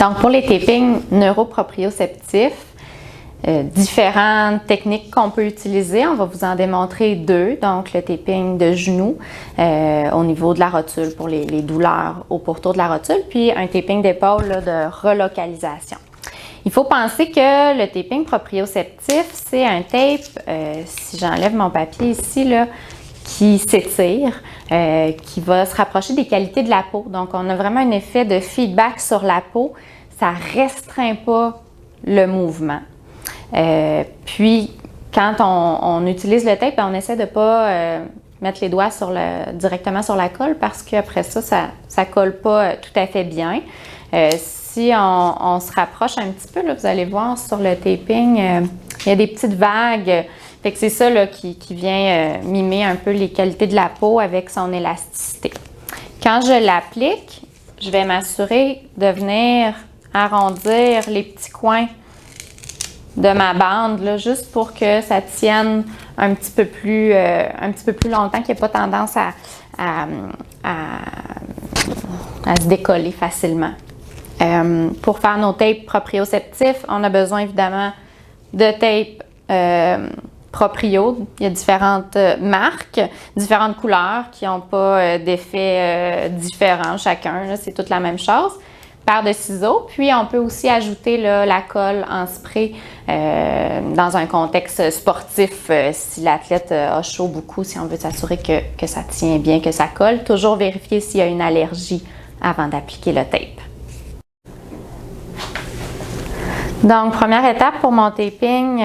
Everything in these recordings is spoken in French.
Donc, pour les tapings neuroproprioceptifs, différentes techniques qu'on peut utiliser. On va vous en démontrer deux. Donc, le taping de genou au niveau de la rotule pour les douleurs au pourtour de la rotule, puis un taping d'épaule de relocalisation. Il faut penser que le taping proprioceptif, c'est un tape, si j'enlève mon papier ici, là, qui s'étire, qui va se rapprocher des qualités de la peau. Donc, on a vraiment un effet de feedback sur la peau. Ça ne restreint pas le mouvement. Puis, quand on utilise le tape, on essaie de ne pas mettre les doigts directement sur la colle parce qu'après ça ne colle pas tout à fait bien. Si on se rapproche un petit peu, là, vous allez voir sur le taping, il y a des petites vagues. Fait que c'est ça là, qui vient mimer un peu les qualités de la peau avec son élasticité. Quand je l'applique, je vais m'assurer de venir arrondir les petits coins de ma bande, là, juste pour que ça tienne un petit peu plus longtemps, qu'il n'y ait pas tendance à se décoller facilement. Pour faire nos tapes proprioceptifs, on a besoin évidemment de tapes proprio. Il y a différentes marques, différentes couleurs qui n'ont pas d'effet différent chacun. C'est toute la même chose. Paire de ciseaux, puis on peut aussi ajouter là, la colle en spray dans un contexte sportif si l'athlète a chaud beaucoup, si on veut s'assurer que ça tient bien, que ça colle. Toujours vérifier s'il y a une allergie avant d'appliquer le tape. Donc, première étape pour mon taping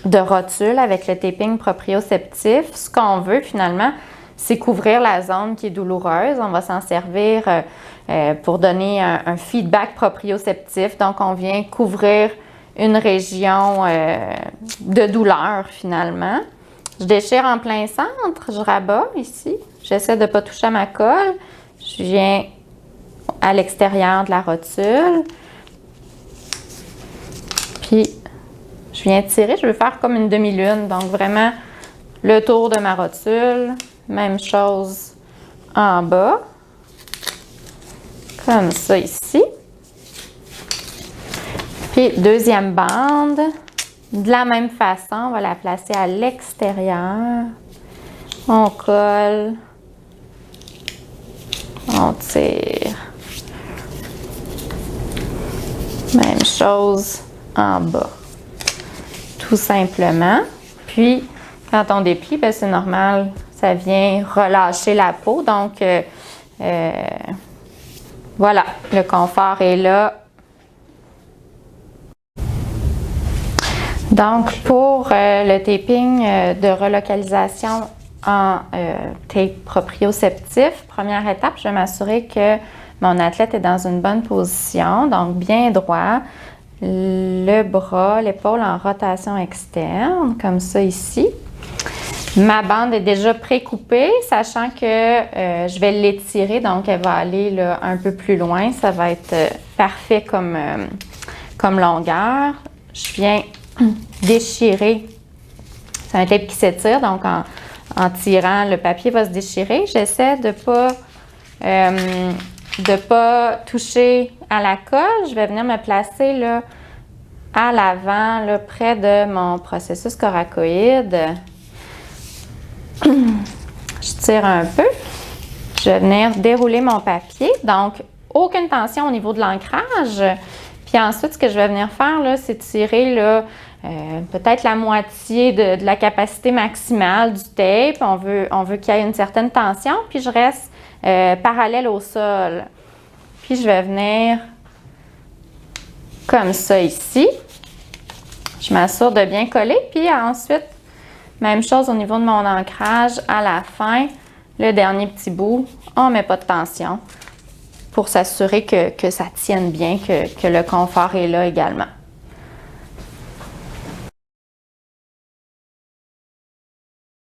de rotule avec le taping proprioceptif, ce qu'on veut finalement, c'est couvrir la zone qui est douloureuse. On va s'en servir pour donner un feedback proprioceptif. Donc, on vient couvrir une région de douleur finalement. Je déchire en plein centre, je rabats ici. J'essaie de ne pas toucher à ma colle. Je viens à l'extérieur de la rotule. Puis, je viens tirer. Je veux faire comme une demi-lune. Donc, vraiment, le tour de ma rotule. Même chose en bas. Comme ça ici. Puis, deuxième bande. De la même façon, on va la placer à l'extérieur. On colle. On tire. Même chose en bas. Tout simplement. Puis, quand on déplie, ben, c'est normal, ça vient relâcher la peau. Donc, voilà, le confort est là. Donc, pour le taping de relocalisation en tape proprioceptif, première étape, je vais m'assurer que mon athlète est dans une bonne position, donc bien droit. Le bras, l'épaule en rotation externe, comme ça ici. Ma bande est déjà pré-coupée, sachant que je vais l'étirer, donc elle va aller là, un peu plus loin. Ça va être parfait comme longueur. Je viens déchirer. C'est un tape qui s'étire, donc en tirant, le papier va se déchirer. J'essaie de ne pas toucher à la colle. Je vais venir me placer là, à l'avant, là, près de mon processus coracoïde. Je tire un peu. Je vais venir dérouler mon papier. Donc, aucune tension au niveau de l'ancrage. Puis ensuite, ce que je vais venir faire, là, c'est tirer là, peut-être la moitié de la capacité maximale du tape. On veut qu'il y ait une certaine tension. Puis je reste parallèle au sol. Puis je vais venir comme ça ici. Je m'assure de bien coller. Puis ensuite, même chose au niveau de mon ancrage. À la fin, le dernier petit bout, on ne met pas de tension pour s'assurer que ça tienne bien, que le confort est là également.